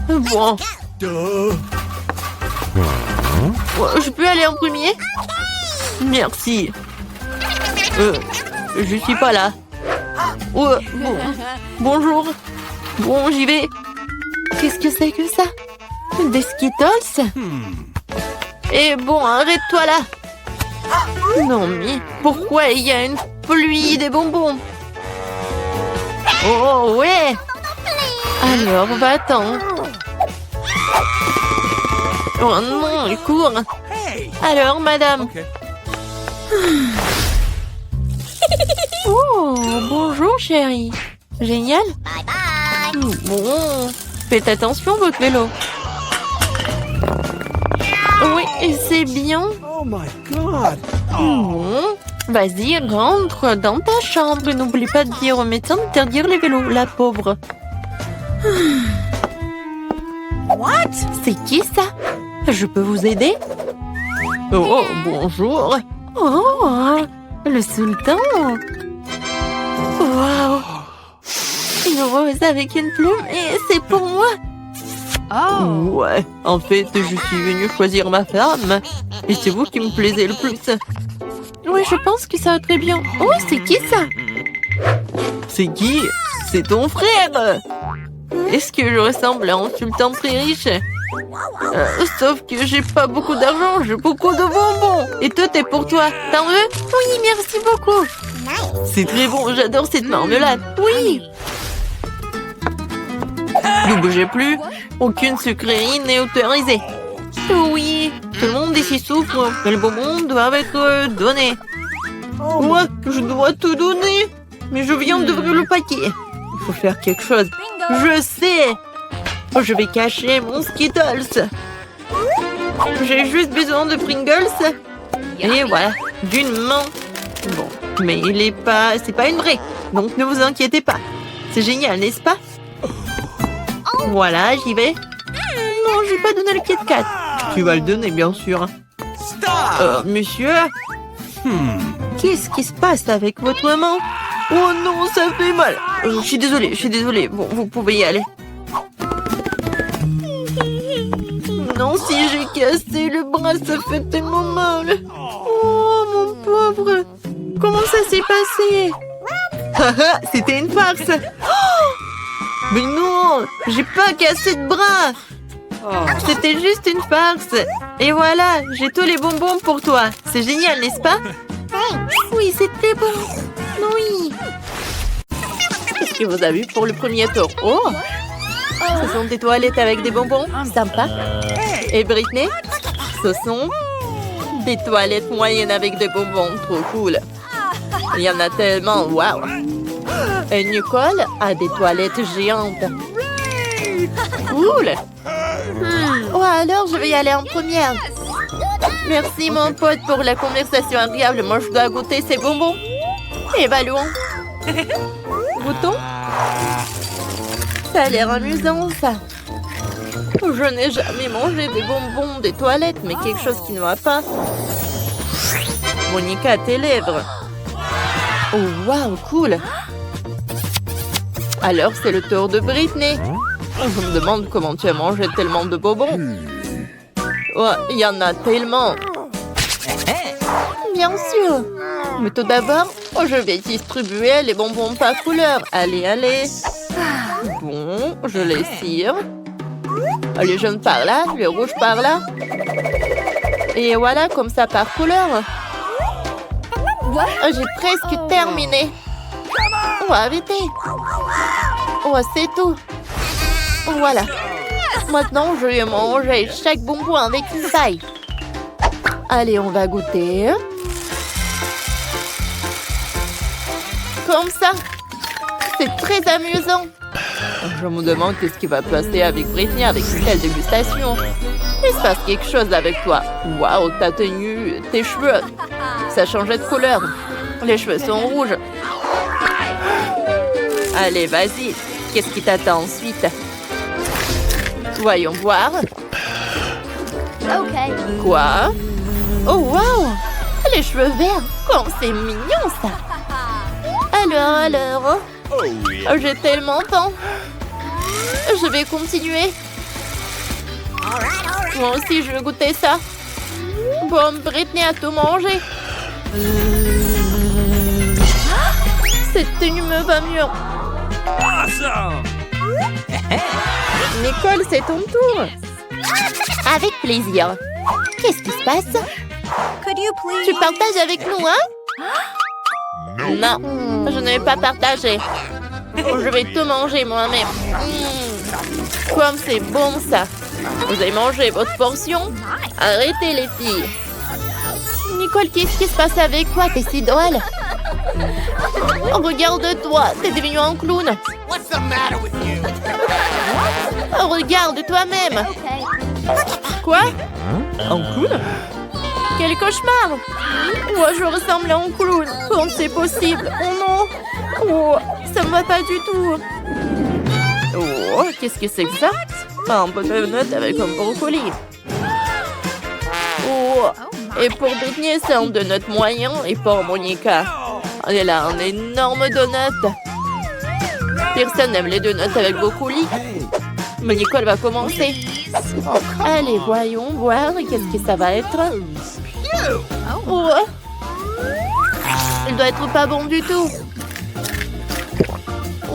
Bon. Je peux aller en premier? Merci. Je suis pas là. Oh, bon. Bonjour. Bon, j'y vais. Qu'est-ce que c'est que ça? Des Skittles? Et bon, arrête-toi là. Non, mais pourquoi il y a une pluie des bonbons? Oh, ouais. Alors, va-t'en. Oh non, il court. Alors, madame. Oh, bonjour, chérie. Génial. Bon, faites attention, votre vélo. Oui, c'est bien. Oh my God. Bon, vas-y, rentre dans ta chambre. N'oublie pas de dire au médecin d'interdire les vélos, la pauvre. What? C'est qui ça? Je peux vous aider? Oh, bonjour. Oh, le sultan. Wow. Une rose avec une plume et c'est pour moi. Oh. Ouais, en fait, je suis venue choisir ma femme. Et c'est vous qui me plaisez le plus. Oui, je pense que ça va très bien. Oh, c'est qui ça? C'est qui? C'est ton frère. Est-ce que je ressemble à un sultan très riche? Sauf que j'ai pas beaucoup d'argent, j'ai beaucoup de bonbons. Et tout est pour toi. T'en veux? Oui, merci beaucoup. C'est très bon, j'adore cette marmelade. Oui. Ne bougez plus. Aucune sucrerie n'est autorisée. Oui, tout le monde ici souffre. Mais les bonbons doivent être donnés. Moi, je dois tout donner. Mais je viens d'ouvrir le paquet. Il faut faire quelque chose. Je sais. Je vais cacher mon Skittles. J'ai juste besoin de Pringles. Et voilà, d'une main. Bon, Mais c'est pas une vraie. Donc ne vous inquiétez pas. C'est génial, n'est-ce pas? Voilà, j'y vais. Non, j'ai pas donné le Kit Kat. Tu vas le donner, bien sûr. Monsieur? Qu'est-ce qui se passe avec votre maman? Oh non, ça fait mal. Je suis désolée. Bon, vous pouvez y aller. Non, si j'ai cassé le bras, ça fait tellement mal. Oh, mon pauvre. Comment ça s'est passé? Haha, c'était une farce. Oh, mais non, j'ai pas cassé de bras. C'était juste une farce. Et voilà, j'ai tous les bonbons pour toi. C'est génial, n'est-ce pas? Oui, c'était bon. Oui. Qu'est-ce que vous avez vu pour le premier tour? Oh, ce sont des toilettes avec des bonbons. Sympa. Et Britney? Ce sont des toilettes moyennes avec des bonbons. Trop cool. Il y en a tellement. Waouh. Et Nicole a des toilettes géantes. Cool. Oh, alors je vais y aller en première. Merci mon pote pour la conversation agréable. Moi je dois goûter ces bonbons. Évaluons. Goûtons. Ça a l'air amusant ça. Je n'ai jamais mangé des bonbons des toilettes, mais quelque chose qui ne va pas. Monica, tes lèvres. Oh waouh, cool. Alors c'est le tour de Britney. Je me demande comment tu as mangé tellement de bonbons. Oh, il y en a tellement. Bien sûr. Mais tout d'abord, je vais distribuer les bonbons par couleur. Allez. Bon, je les cire. Les jaunes par là, les rouges par là. Et voilà, comme ça par couleur. J'ai presque terminé. Oh, arrêtez. Oh, c'est tout. Voilà. Maintenant, je vais manger chaque bonbon avec une paille. Allez, on va goûter. Comme ça. C'est très amusant. Je me demande qu'est-ce qui va passer avec Britney avec une telle dégustation. Il se passe quelque chose avec toi. Waouh, ta tenue, tes cheveux. Ça changeait de couleur. Les cheveux sont rouges. Allez, vas-y. Qu'est-ce qui t'attend ensuite? Voyons voir. Quoi? Oh, waouh! Les cheveux verts. Comme c'est mignon, ça. Alors. J'ai tellement faim. Je vais continuer. Moi aussi, je veux goûter ça. Bon, Britney a tout mangé. Cette tenue me va mieux. Nicole, c'est ton tour. Avec plaisir. Qu'est-ce qui se passe? Tu partages avec nous, hein? Non, je ne vais pas partager. Je vais tout manger moi-même. Comme c'est bon ça. Vous avez mangé votre portion? Arrêtez les filles. Nicole, qu'est-ce qui se passe avec toi? T'es si drôle. Regarde-toi, t'es devenu un clown. Regarde toi-même. Quoi? Un clown? Quel cauchemar! Moi, je ressemble à un clown. Comment c'est possible? Oh non! Oh, ça me va pas du tout. Oh, qu'est-ce que c'est que ça? Un donut avec un brocoli. Oh, et pour Britney, c'est un donut moyen. Et pour Monica, elle a un énorme donut. Personne n'aime les donuts avec brocoli. Mais Nicole va commencer. Allez, voyons voir qu'est-ce que ça va être. Oh. Il doit être pas bon du tout.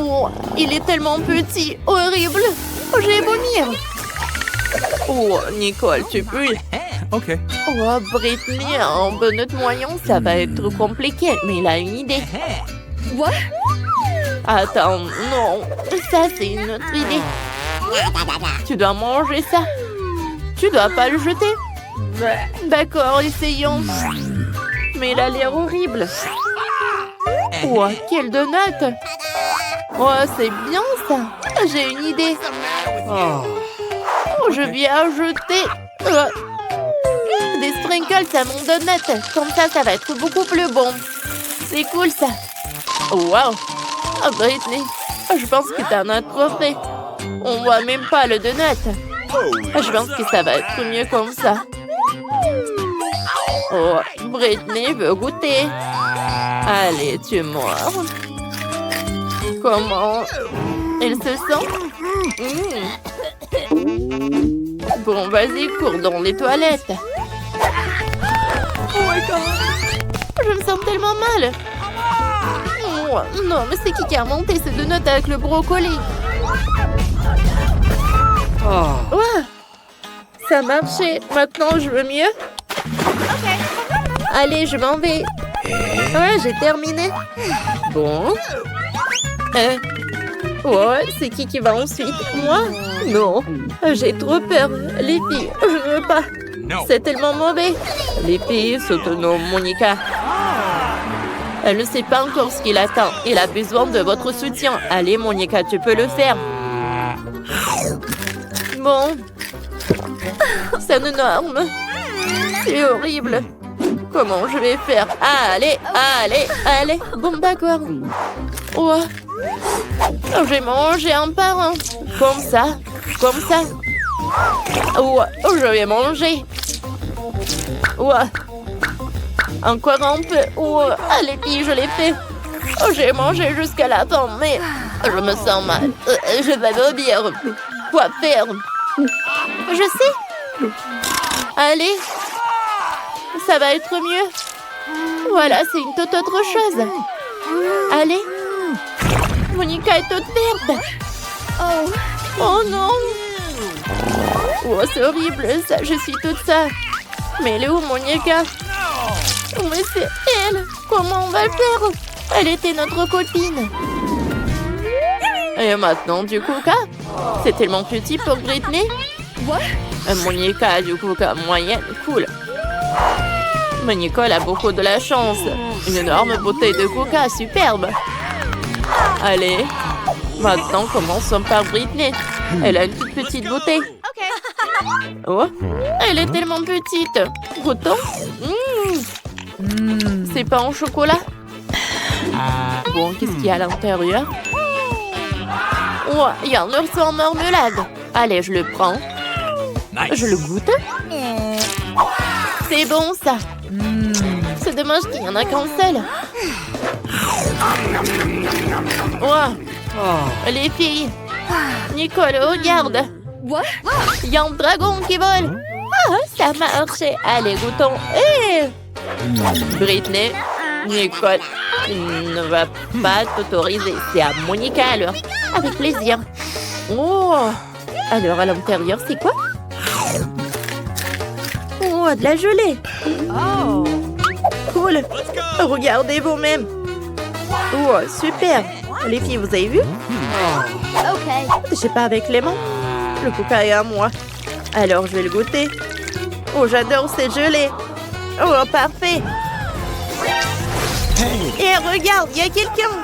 Oh, il est tellement petit. Horrible. Oh, je vais vomir. Oh, Nicole, tu peux. OK. Oh, Britney, un donut moyen, ça va être compliqué. Mais il a une idée. What? Attends, non. Ça, c'est une autre idée. Tu dois manger ça. Tu dois pas le jeter. D'accord, essayons. Mais il a l'air horrible. Oh, quel donut. Oh, c'est bien ça. J'ai une idée. Oh, je vais ajouter des sprinkles à mon donut. Comme ça va être beaucoup plus bon. C'est cool, ça. Wow. Oh, Britney, je pense que t'as un autre trophée. On voit même pas le donut. Je pense que ça va être mieux comme ça. Oh, Britney veut goûter. Allez, tu es mort. Comment elle se sent? Bon, vas-y, cours dans les toilettes. Oh my God. Je me sens tellement mal. Oh, non, mais c'est qui a monté ce donut avec le brocoli? Ouais, ça a marché. Maintenant, je veux mieux. Allez, je m'en vais. Ouais, j'ai terminé. Bon. Ouais, c'est qui va ensuite? Moi? Non. J'ai trop peur. Les filles, je ne veux pas. C'est tellement mauvais. Les filles s'autonoment, Monica. Elle ne sait pas encore ce qu'il attend. Il a besoin de votre soutien. Allez, Monica, tu peux le faire. Bon. C'est énorme. C'est horrible. Comment je vais faire? Allez, allez, allez. Bon, d'accord. Ouais. J'ai mangé un par un. Comme ça. Comme ça. Ouais, je vais manger. Ouais. Encore un peu. Ouais. Allez, filles, je l'ai fait. J'ai mangé jusqu'à la fin, mais je me sens mal. Je vais vomir. Quoi faire? Je sais. Allez. Ça va être mieux. Voilà, c'est une toute autre chose. Allez. Monica est toute verte. Oh non. Oh, c'est horrible, ça. Je suis toute ça. Mais elle est où, Monica? Mais c'est elle. Comment on va faire? Elle était notre copine. Et maintenant, du coca? C'est tellement petit pour Britney. Monica a du coca moyenne. Cool. Mais Nicole a beaucoup de la chance. Une énorme bouteille de coca, superbe. Allez, maintenant commençons par Britney. Elle a une toute petite bouteille. Oh, elle est tellement petite. Goûtons. C'est pas en chocolat. Bon, qu'est-ce qu'il y a à l'intérieur? Oh, il y a un ours en marmelade. Allez, je le prends. Je le goûte. C'est bon, ça. C'est dommage qu'il n'y en a qu'un seul. Oh, les filles. Nicole, regarde. Il y a un dragon qui vole. Ah, ça marche. Allez, goûtons. Britney, Nicole ne va pas t'autoriser. C'est à Monica alors. Avec plaisir. Oh. Alors, à l'intérieur, c'est quoi? Oh, de la gelée. Oh. Cool. Regardez vous-même. Oh, super. Les filles, vous avez vu? Je sais pas avec lemon. Le coca est à moi. Alors, je vais le goûter. Oh, j'adore ces gelées. Oh, parfait. Et regarde, il y a quelqu'un.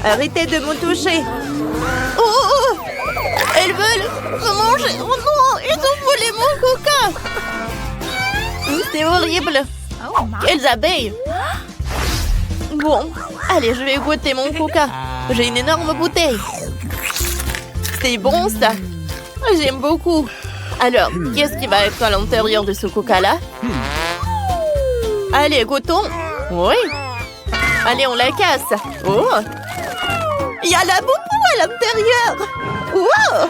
Arrêtez de me toucher. Oh, elles veulent me manger. Oh non, ils ont volé mon coca. C'est horrible. Quelles abeilles. Bon, allez, je vais goûter mon coca. J'ai une énorme bouteille. C'est bon, ça. J'aime beaucoup. Alors, qu'est-ce qui va être à l'intérieur de ce coca-là? Allez, goûtons. Oui. Allez, on la casse. Oh. Il y a la boubou à l'intérieur. Wow.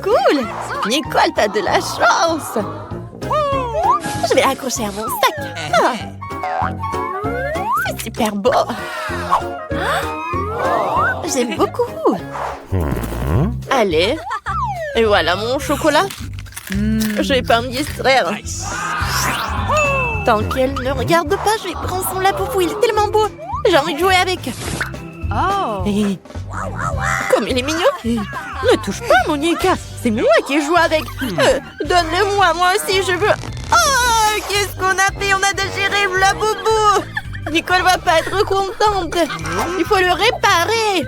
Cool. Nicole, t'as de la chance. Je vais l'accrocher à mon sac. Ah. C'est super beau. J'aime beaucoup. Allez. Et voilà mon chocolat. Je vais pas me distraire. Tant qu'elle ne regarde pas, je vais prendre son lapoupou. Il est tellement beau. J'ai envie de jouer avec. Et... comme il est mignon. Ne touche pas, Monica. C'est moi qui joue avec. Donne-le-moi, moi aussi, je veux. Oh, qu'est-ce qu'on a fait? On a déchiré le lapoupou. Nicole va pas être contente. Il faut le réparer.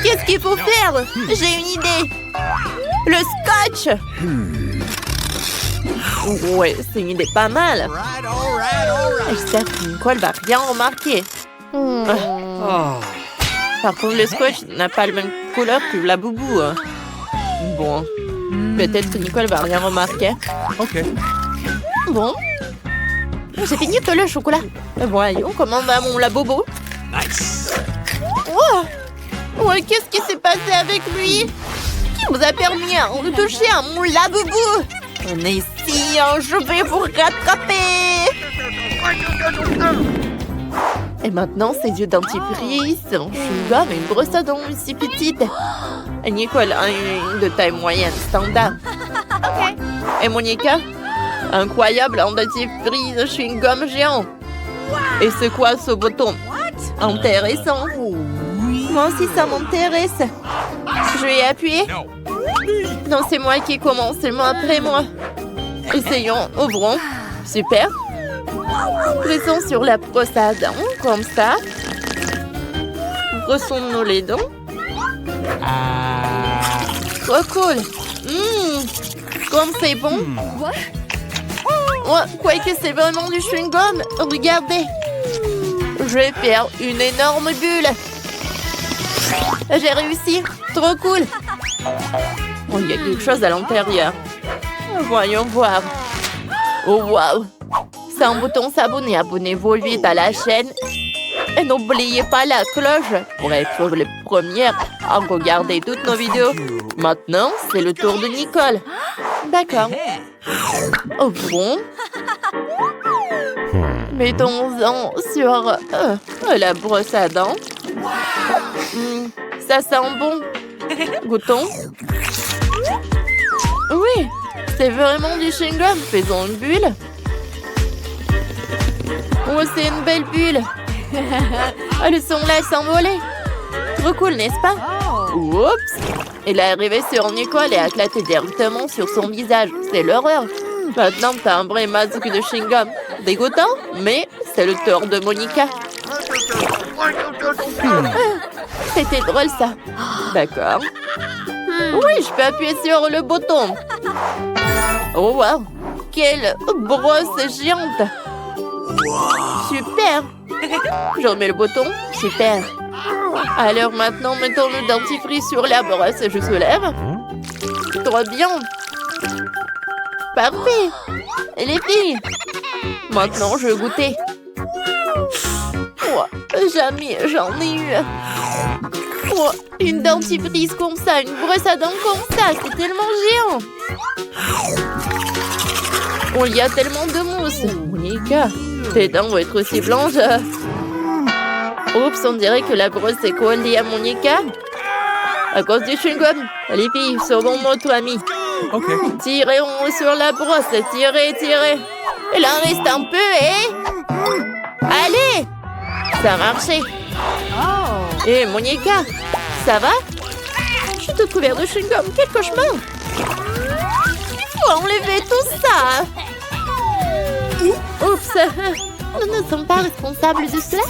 Qu'est-ce qu'il faut faire? J'ai une idée. Le scotch. Ouais, c'est une idée pas mal. J'espère que Nicole va rien remarquer. Par contre, le scotch n'a pas la même couleur que la boubou. Bon, peut-être que Nicole va rien remarquer. Okay. Bon, j'ai fini que le chocolat. Voyons comment va mon labobo. Nice. Oh, qu'est-ce qui s'est passé avec lui? Qui vous a permis de toucher à mon labobo? On est ici, je vais vous rattraper. Et maintenant, ses yeux dentifrice, un chewing-gum et une brosse à dents si petite. Et Nicole a une de taille moyenne standard. Et Monica, incroyable, un dentifrice chewing-gum géant. Et c'est quoi ce bouton? Intéressant. Moi aussi, ça m'intéresse. Je vais appuyer. No. Non, c'est moi qui commence, seulement après moi. Essayons, ouvrons. Super. Pressons sur la brosse à dents, comme ça. Brossons-nous les dents. Trop cool. Comme c'est bon. Quoi que c'est vraiment du chewing-gum. Regardez. Je vais faire une énorme bulle. J'ai réussi. Trop cool. Oh, il y a quelque chose à l'intérieur. Voyons voir. Oh, waouh. C'est un bouton s'abonner. Abonnez-vous vite à la chaîne. Et n'oubliez pas la cloche pour être les premières à regarder toutes nos vidéos. Maintenant, c'est le tour de Nicole. D'accord. Ouvrons. Mettons-en sur la brosse à dents. Ça sent bon. Goûtons. Oui, c'est vraiment du chewing-gum. Faisons une bulle. Oh, c'est une belle bulle. Oh, le son là s'envoler. Trop cool, n'est-ce pas? Oups. Il est arrivé sur Nicole et a éclaté directement sur son visage. C'est l'horreur. Maintenant, t'as un vrai masque de chewing-gum. Dégoûtant, mais c'est le tour de Monica. C'était drôle, ça. D'accord. Oui, je peux appuyer sur le bouton. Oh, wow. Quelle brosse géante. Super. Je remets le bouton. Super. Alors maintenant, mettons le dentifrice sur la brosse. Je soulève. Trop bien. Parfait. Et les filles. Maintenant, je vais goûter. Oh, jamais j'en ai eu. Oh, une dentifrice comme ça, une brosse à dents comme ça, c'est tellement géant. Oh, il y a tellement de mousse. Monica, tes dents vont être aussi blanches. Oups, on dirait que la brosse est collée à Monica. À cause du chewing-gum. Les filles, sauvons notre ami. Okay. Tirez sur la brosse, tirez, tirez. Il en reste un peu, Allez! Ça a marché. Et Monica, ça va? Je suis toute couverte de chewing-gum. Quel cauchemar! Faut enlever tout ça. Oups! Nous ne sommes pas responsables de cela.